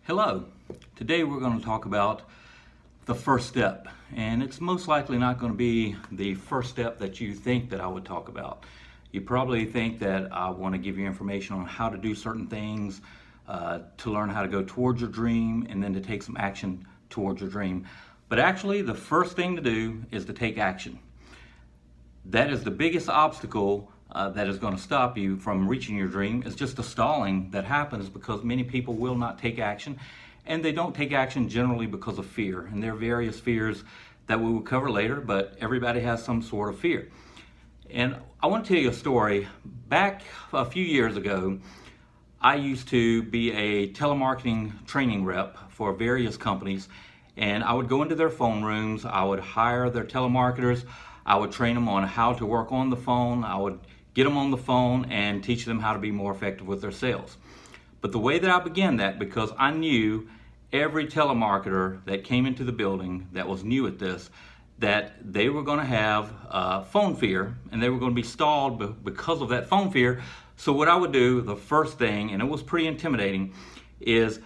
Hello. Today we're going to talk about the first step, and it's most likely not going to be the first step that you think that I would talk about. You probably think that I want to give you information on how to do certain things, to learn how to go towards your dream, and then to take some action towards your dream. But actually, the first thing to do is to take action. That is the biggest obstacle that is going to stop you from reaching your dream. Is just the stalling that happens because many people will not take action, and they don't take action generally because of fear. And there are various fears that we will cover later, but everybody has some sort of fear. And I want to tell you a story. Back a few years ago, I used to be a telemarketing training rep for various companies, and I would go into their phone rooms, I would hire their telemarketers, I would train them on how to work on the phone, I would get them on the phone and teach them how to be more effective with their sales. But the way that I began that, because I knew every telemarketer that came into the building that was new at this, that they were going to have phone fear, and they were going to be stalled because of that phone fear. So what I would do, the first thing, and it was pretty intimidating, is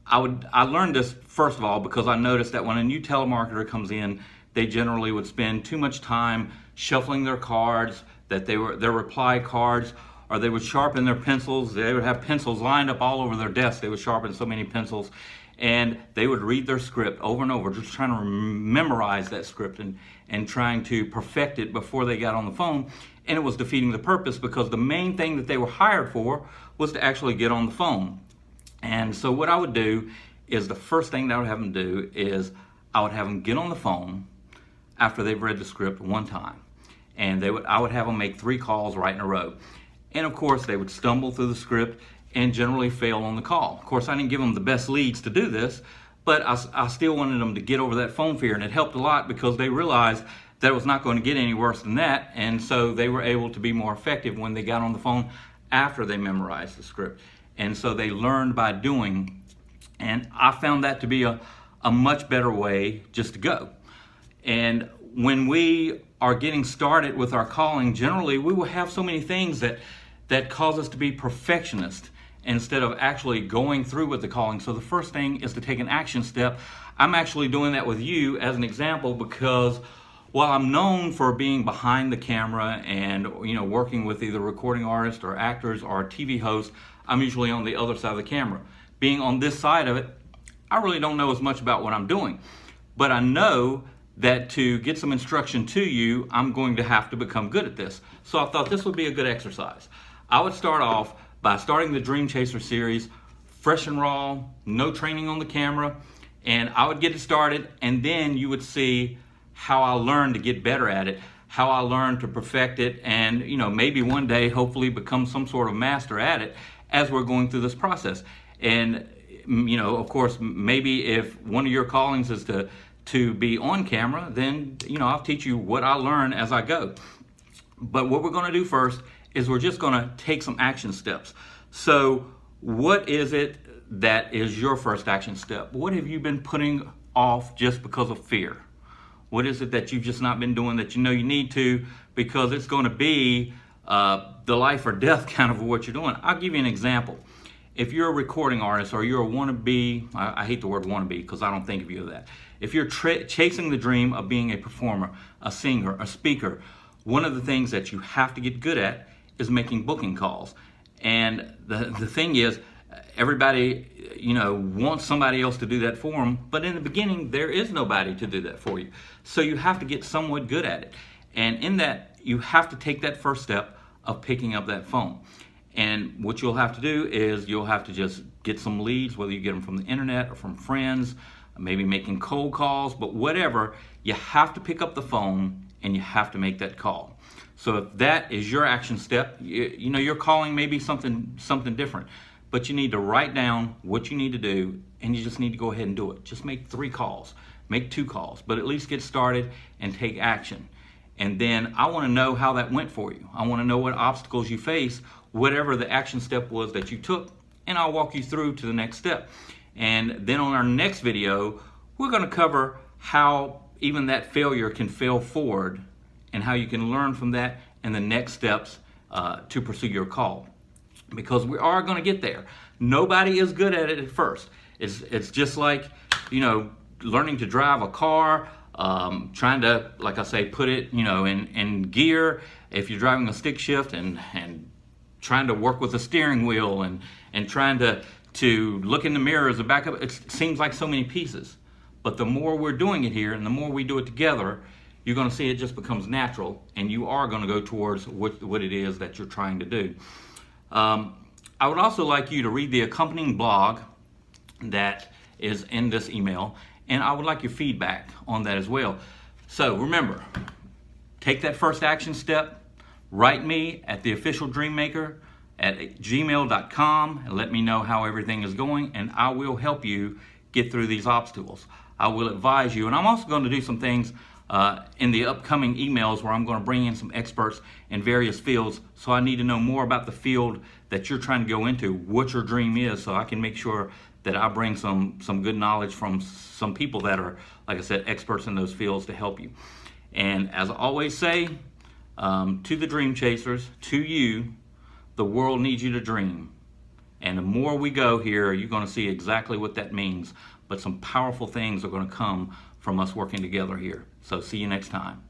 I learned this first of all because I noticed that when a new telemarketer comes in, they generally would spend too much time shuffling their cards, that their reply cards, or they would sharpen their pencils. They would have pencils lined up all over their desk. They would sharpen so many pencils, and they would read their script over and over, just trying to memorize that script and trying to perfect it before they got on the phone. And it was defeating the purpose because the main thing that they were hired for was to actually get on the phone. And so what I would do is the first thing that I would have them do is I would have them get on the phone after they've read the script one time. And I would have them make 3 calls right in a row. And of course, they would stumble through the script and generally fail on the call. Of course, I didn't give them the best leads to do this, but I still wanted them to get over that phone fear, and it helped a lot because they realized that it was not going to get any worse than that, and so they were able to be more effective when they got on the phone after they memorized the script. And so they learned by doing, and I found that to be a much better way just to go. And when we are getting started with our calling, generally we will have so many things that cause us to be perfectionists instead of actually going through with the calling. So the first thing is to take an action step. I'm actually doing that with you as an example because while I'm known for being behind the camera and working with either recording artists or actors or TV hosts, I'm usually on the other side of the camera. Being on this side of it, I really don't know as much about what I'm doing, but I know that to get some instruction to you, I'm going to have to become good at this. So I thought this would be a good exercise. I would start off by starting the Dream Chaser series, fresh and raw, no training on the camera, and I would get it started, and then you would see how I learned to get better at it, how I learned to perfect it, and maybe one day hopefully become some sort of master at it as we're going through this process. And of course, maybe if one of your callings is to be on camera, then I'll teach you what I learn as I go. But what we're going to do first is we're just going to take some action steps. So what is it that is your first action step? What have you been putting off just because of fear? What is it that you've just not been doing that you know you need to, because it's going to be the life or death kind of what you're doing? I'll give you an example. If you're a recording artist or you're a wannabe, I hate the word wannabe because I don't think of you as that. If you're chasing the dream of being a performer, a singer, a speaker, one of the things that you have to get good at is making booking calls. And the thing is, everybody wants somebody else to do that for them, but in the beginning there is nobody to do that for you. So you have to get somewhat good at it. And in that, you have to take that first step of picking up that phone. And what you'll have to do is you'll have to just get some leads, whether you get them from the internet or from friends, maybe making cold calls, but whatever, you have to pick up the phone and you have to make that call. So if that is your action step, your calling may be something different, but you need to write down what you need to do, and you just need to go ahead and do it. Just make 3 calls, make 2 calls, but at least get started and take action. And then I want to know how that went for you. I want to know what obstacles you face, whatever the action step was that you took, and I'll walk you through to the next step. And then on our next video, we're going to cover how even that failure can fail forward and how you can learn from that and the next steps to pursue your call. Because we are going to get there. Nobody is good at it at first. It's just like, you know, learning to drive a car, trying to, like I say, put it, you know, in gear. If you're driving a stick shift and trying to work with the steering wheel and trying to look in the mirror as a backup, it seems like so many pieces. But the more we're doing it here and the more we do it together, you're going to see it just becomes natural, and you are going to go towards what it is that you're trying to do. I would also like you to read the accompanying blog that is in this email, and I would like your feedback on that as well. So remember, take that first action step, write me at theofficialdreammaker@gmail.com and let me know how everything is going, and I will help you get through these obstacles. I will advise you, and I'm also going to do some things in the upcoming emails where I'm going to bring in some experts in various fields. So I need to know more about the field that you're trying to go into, what your dream is, so I can make sure that I bring some good knowledge from some people that are, like I said, experts in those fields to help you. And as I always say, to the dream chasers, to you, the world needs you to dream. And the more we go here, you're going to see exactly what that means. But some powerful things are going to come from us working together here. So see you next time.